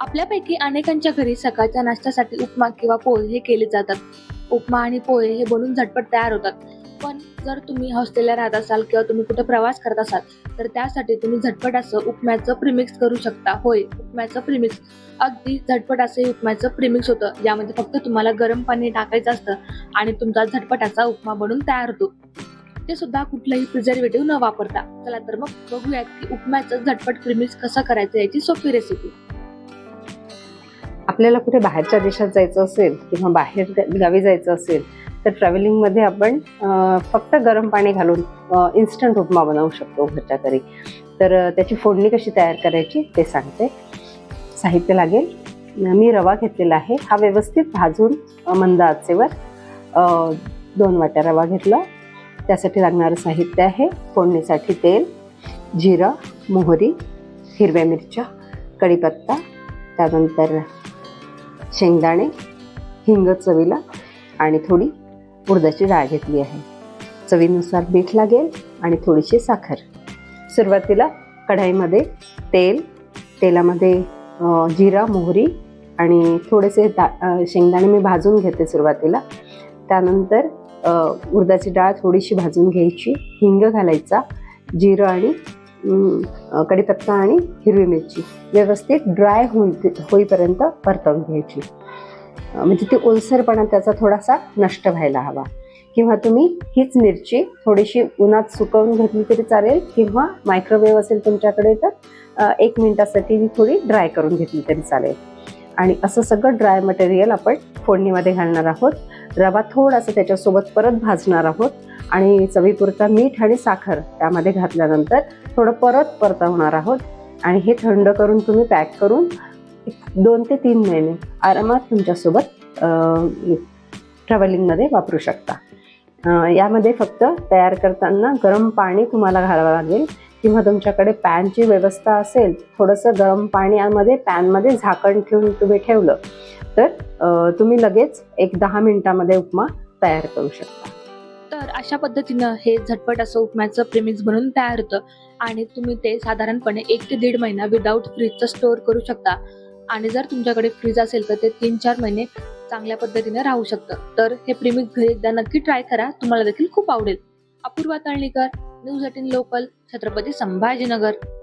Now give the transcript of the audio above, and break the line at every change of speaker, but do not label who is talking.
आपल्यापैकी अनेकांच्या घरी सकाळच्या नाश्त्यासाठी उपमा किंवा पोहे हे केले जातात. उपमा आणि पोहे हे बनून झटपट तयार होतात. पण जर तुम्ही हॉस्टेलला राहत असाल किंवा तुम्ही कुठे प्रवास करत असाल तर त्यासाठी तुम्ही झटपट असं उपम्याचं प्रीमिक्स करू शकता. होय, उपम्याचं प्रीमिक्स अगदी झटपट असं उपम्याचं प्रीमिक्स होतं. यामध्ये फक्त तुम्हाला गरम पाणी टाकायचं असतं आणि तुमचा झटपट असा उपमा बनून तयार होतो. ते सुद्धा कुठलंही प्रिझर्वेटिव्ह न वापरता. चला तर मग बघूयात की उपम्याचं झटपट प्रीमिक्स कसं करायचं याची सोपी रेसिपी.
आपल्याला कुठे बाहेरच्या देशात जायचं असेल किंवा बाहेर गावी जायचं असेल तर ट्रॅव्हलिंगमध्ये आपण फक्त गरम पाणी घालून इन्स्टंट उपमा बनवू शकतो घरच्या घरी. तर त्याची फोडणी कशी तयार करायची ते सांगते. साहित्य लागेल, मी रवा घेतलेला आहे. हा व्यवस्थित भाजून मंद आचेवर 2 वाट्या रवा घेतला. त्यासाठी लागणारं साहित्य आहे फोडणीसाठी तेल, जिरं, मोहरी, हिरव्या मिरच्या, कढीपत्ता, त्यानंतर शेंगदाणे, हिंग चवीला आणि थोडी उडदाची डाळ घेतली आहे. चवीनुसार मीठ लागेल आणि थोडीशी साखर. सुरुवातीला कढाईमध्ये तेलामध्ये जिरा, मोहरी आणि थोडेसे शेंगदाणे मी भाजून घेते सुरुवातीला. त्यानंतर उडदाची डाळ थोडीशी भाजून घ्यायची, हिंग घालायचा, जिरं आणि कढीपत्ता आणि हिरवी मिरची व्यवस्थित ड्राय होईपर्यंत परतवून घ्यायची. म्हणजे ती ओलसरपणा त्याचा थोडासा नष्ट व्हायला हवा. किंवा तुम्ही हीच मिरची थोडीशी उन्हात सुकवून घेतली तरी चालेल किंवा मायक्रोवेव्ह असेल तुमच्याकडे तर 1 मिनिटासाठी ती थोडी ड्राय करून घेतली तरी चालेल. आणि असं सगळं ड्राय मटेरियल आपण फोडणीमध्ये घालणार आहोत. रवा थोडासा त्याच्यासोबत परत भाजणार आहोत आणि चवीपुरता मीठ आणि साखर त्यामध्ये घातल्यानंतर थोडं परत परतवणार आहोत. आणि हे थंड करून तुम्ही पॅक करून 2 ते 3 महिने आरामात तुमच्यासोबत ट्रॅव्हलिंगमध्ये वापरू शकता. यामध्ये फक्त तयार करताना गरम पाणी तुम्हाला घालावं लागेल किंवा तुमच्याकडे पॅनची व्यवस्था असेल, थोडंसं गरम पाण्यामध्ये पॅनमध्ये झाकण ठेवून तुम्ही ठेवलं तर तुम्ही लगेच 10 मिनिटामध्ये उपमा तयार करू शकता.
तर अशा पद्धतीनं हे झटपट असं उपम्याचं प्रीमिक्स बनून तयार होतं आणि तुम्ही ते साधारणपणे 1 ते 1.5 महिना विदाऊट फ्रीजचं स्टोअर करू शकता. आणि जर तुमच्याकडे फ्रीज असेल तर ते 3-4 महिने चांगल्या पद्धतीने राहू शकतं. तर हे प्रीमिक्स घरी एकदा नक्की ट्राय करा, तुम्हाला देखील खूप आवडेल. Apurva Talnikar, news 18 local, Chhatrapati Sambhajinagar.